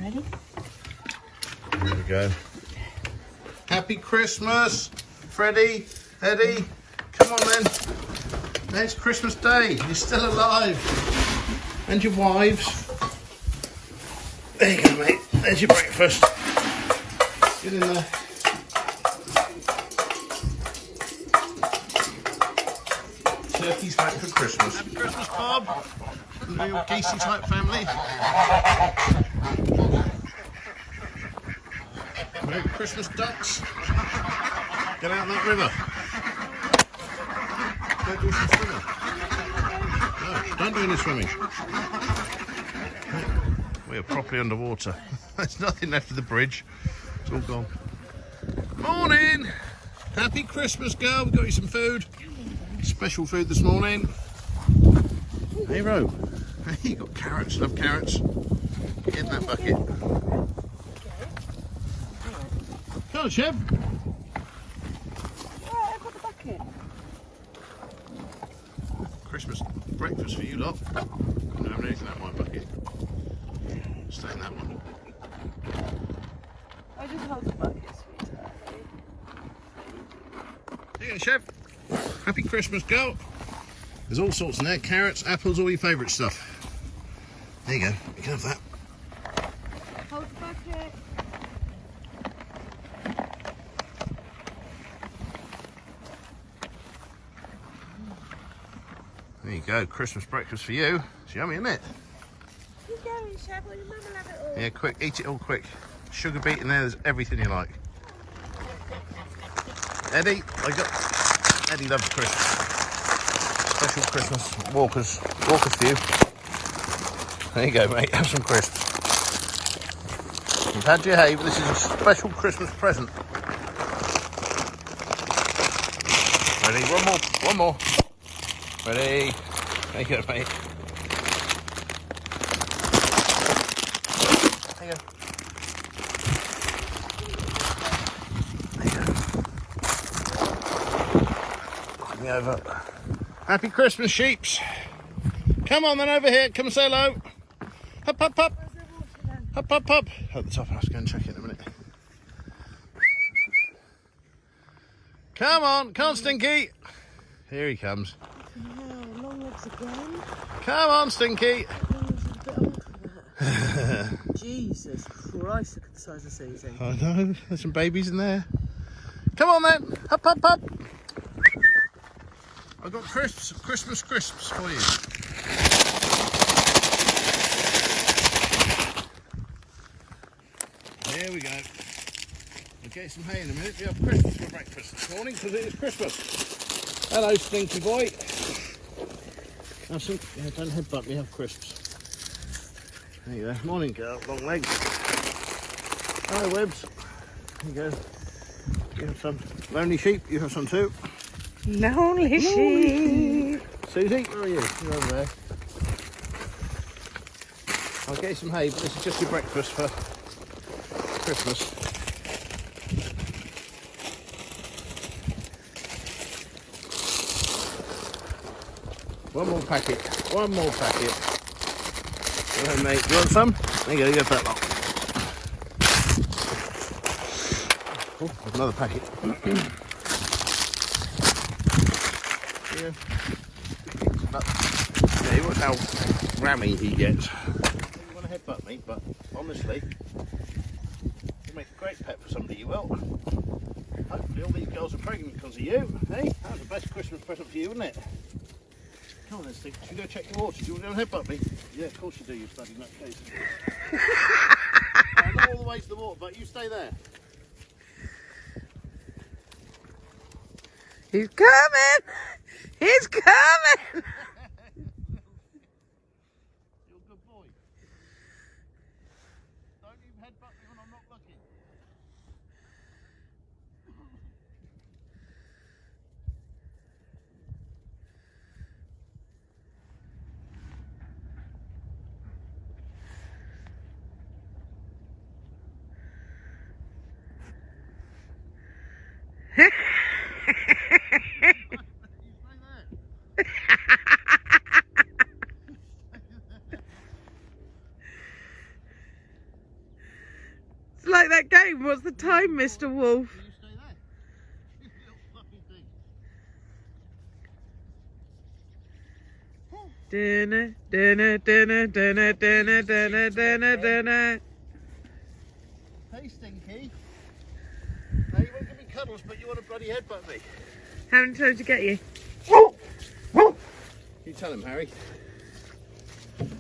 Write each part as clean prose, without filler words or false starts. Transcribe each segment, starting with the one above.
Ready? There we go. Happy Christmas, Freddie, Eddie. Come on then. There's Christmas Day. You're still alive. And your wives. There you go, mate. There's your breakfast. Get in there. Turkey's back for Christmas. Happy Christmas, Bob. The real geesey type family. Merry Christmas, ducks. Get out in that river. Go do some swimming. No, don't do any swimming. We are properly underwater. There's nothing left of the bridge. It's all gone. Morning! Happy Christmas, girl. We've got you some food. Special food this morning. Hey, Ro. Hey, you got carrots. Love carrots. Get in that bucket. Come on, Chef. Oh, I've got the bucket. Christmas breakfast for you lot. You don't have anything in that white bucket. Stay in that one. I just hold the bucket, sweetheart. There you go, Chef. Happy Christmas, girl. There's all sorts in there. Carrots, apples, all your favourite stuff. There you go. You can have that. Hold the bucket. There you go. Christmas breakfast for you. It's yummy, isn't it? You going, Chef, or your mum will have it all? Yeah, quick. Eat it all quick. Sugar beet in there. There's everything you like. Eddie, Eddie loves Christmas. Special Christmas Walker's for you. There you go, mate. Have some crisps. You've had your hay, but this is a special Christmas present. Ready? One more. Ready? There you go, mate. There you go. There you go. Put me over. Happy Christmas, sheeps. Come on then, over here. Come and say hello. Hop, hop, hop. Hop, hop, hop. At the top, I'll have to go and check it in a minute. Come on, Stinky. Here he comes. Yeah, long legs again. Come on, Stinky. Jesus Christ, look at the size of Susie. I know, there's some babies in there. Come on then. Hop, hop, hop. I've got Christmas crisps for you. There we go. We'll get some hay in a minute. We have Christmas for breakfast this morning because it is Christmas. Hello, Stinky boy. Have some, yeah, don't headbutt me, have crisps. There you go. Morning, girl. Long legs. Hello, Webbs. There you go. You have some. Lonely sheep, you have some too. Lonely sheep. Susie, where are you? You're over there. I'll get you some hay, but this is just your breakfast for Christmas. One more packet. Go on, mate. You want some? There you go for that lot. Oh, another packet. Yeah. Yeah, watch how rammy he gets. You want to headbutt me, but honestly, you make a great pet for somebody, you will. Hopefully all these girls are pregnant because of you. Hey, that was the best Christmas present for you, isn't it? Come on then, Steve. Should we go check your water? Do you want to go and headbutt me? Yeah, of course you do, you bloody nutcase. I'm not all the way to the water, but you stay there. He's coming! He's coming! You're a good boy. Don't even headbutt me when I'm not looking. You stay there. like that game. What's the time, Mr. Wolf? You stay there. You little fluffy thing. Dinner, dinner, dinner, dinner, dinner, dinner, dinner, dinner. Hey, Stinky. Now, you won't give me cuddles, but you want to bloody headbutt me. How many times to get you? You tell him, Harry.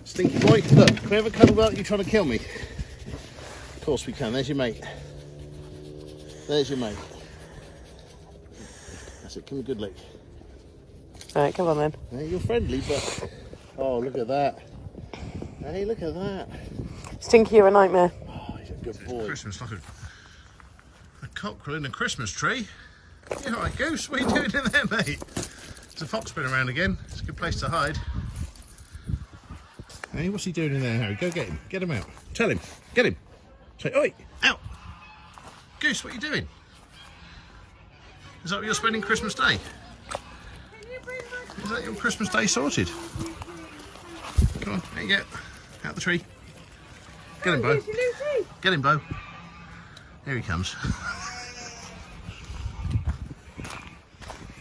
Stinky boy, look, can we have a cuddle without you trying to kill me? Of course we can. There's your mate. There's your mate. That's it. Give me a good lick. All right, come on then. Hey, you're friendly, but... Oh, look at that. Hey, look at that. Stinky, you're a nightmare. Oh, he's a good boy. Christmas, like a cockerel in a Christmas tree. You all right, Goose? What are you doing in there, mate? There's a fox been around again. It's a good place to hide. Hey, what's he doing in there, Harry? Go get him. Get him out. Tell him. Get him. Say, oi, out. Goose, what are you doing? Is that what you're spending Christmas Day? Is that your Christmas Day sorted? Come on, there you go. Out the tree. Get him, Bo. Get him, Bo. Here he comes.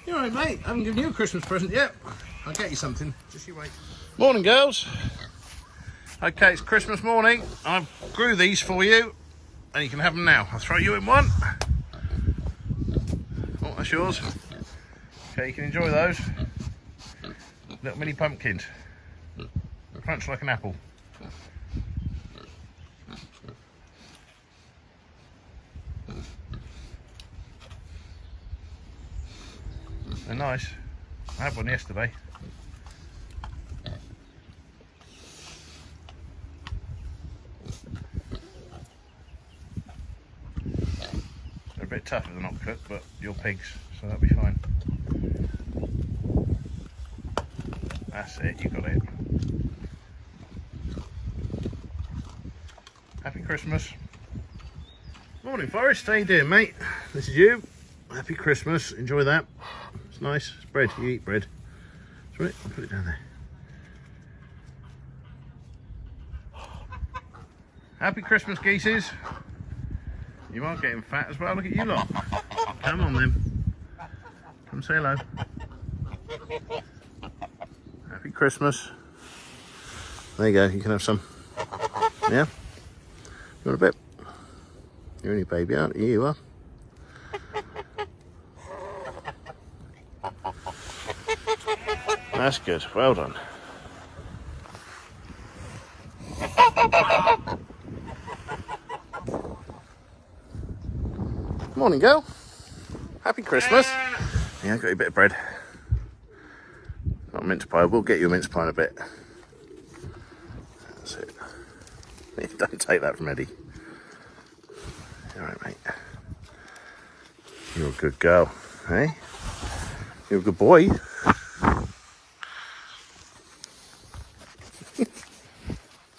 You all right, mate? I haven't given you a Christmas present yet. I'll get you something. Just you wait. Morning, girls. Okay, it's Christmas morning. I grew these for you, and you can have them now. I'll throw you in one. Oh, that's yours. Okay, you can enjoy those. Little mini pumpkins. Crunch like an apple. They're nice. I had one yesterday. They're a bit tough if they're not cooked, but you're pigs, so that'll be fine. That's it, you got it. Happy Christmas. Morning, Forrest. How you doing, mate? This is you. Happy Christmas. Enjoy that. It's nice. It's bread. You eat bread. That's right. I'll put it down there. Happy Christmas, geeses. You are getting fat as well. Look at you lot. Come on, then. Come say hello. Happy Christmas. There you go. You can have some. Yeah? You want a bit? You're only a baby, aren't you? You are. That's good. Well done. Morning, girl. Happy Christmas. Yeah, I got you a bit of bread. Not a mince pie. We'll get you a mince pie in a bit. That's it. Don't take that from Eddie. All right, mate. You're a good girl, eh? You're a good boy.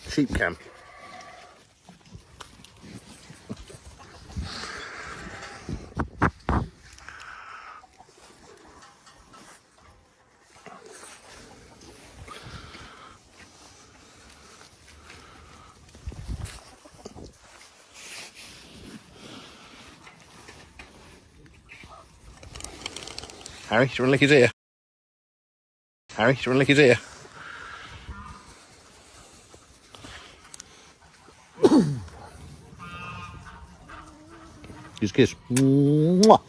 Sheep cam. Harry, do you want to lick his ear? Harry, do you want to lick his ear? Kiss, kiss. Mwah.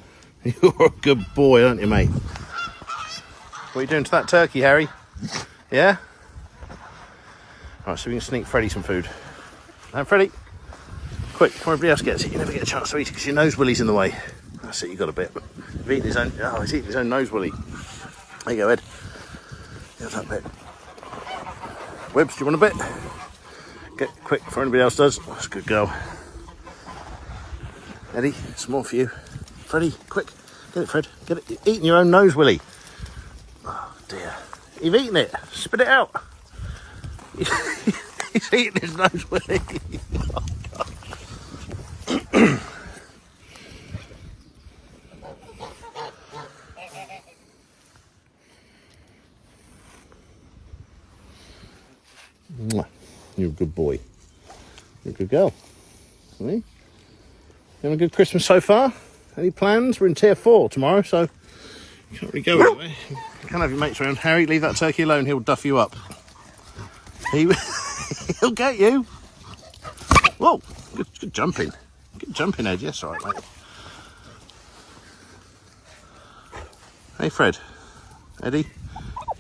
You're a good boy, aren't you, mate? What are you doing to that turkey, Harry? Yeah? Right, so we can sneak Freddie some food. Now, Freddie, quick, before everybody else gets it. You never get a chance to eat it because your nose willy's in the way. That's it, you got a bit. He's eating his own. Oh, he's eating his own nose willy. There you go, Ed. Here's that bit. Wibbs, do you want a bit? Get quick before anybody else does. That's a good girl. Eddie, some more for you. Freddie, quick. Get it, Fred. Get it. You're eating your own nose willy. Oh, dear. You've eaten it. Spit it out. He's eating his nose willy. Oh, God. You're a good boy. You're a good girl. See? Having a good Christmas so far? Any plans? We're in tier 4 tomorrow, so you can't really go anywhere. You can't have your mates around. Harry, leave that turkey alone, he'll duff you up. He'll get you. Whoa, good jumping. Good jumping, Ed. Yes, all right, mate. Hey, Fred. Eddie,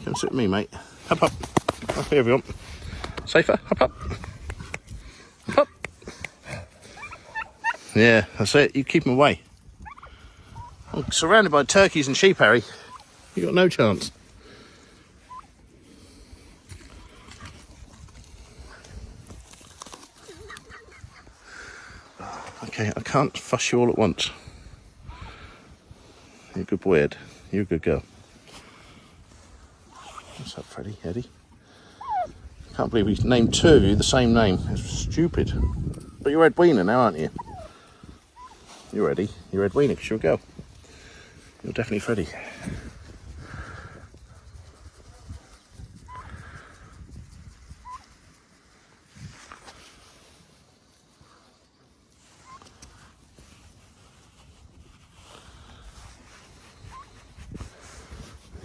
come sit with me, mate. Hop up. Up here, everyone. Safer. Hop up. Hop up. Yeah, that's it. You keep them away. I'm surrounded by turkeys and sheep, Harry. You got no chance. Okay, I can't fuss you all at once. You're a good boy, Ed. You're a good girl. What's up, Freddie? Eddie? Can't believe we named 2 of you the same name. It's stupid. But you're Edwina now, aren't you? You're Eddie. You're Edwina because you're a girl. You're definitely Freddie.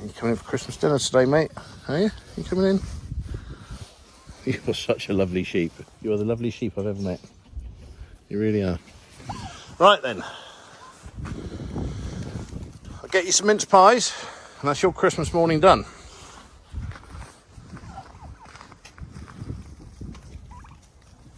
You coming in for Christmas dinner today, mate? Are you? You coming in? You're such a lovely sheep. You are the loveliest sheep I've ever met. You really are. Right then. I'll get you some mince pies, and that's your Christmas morning done.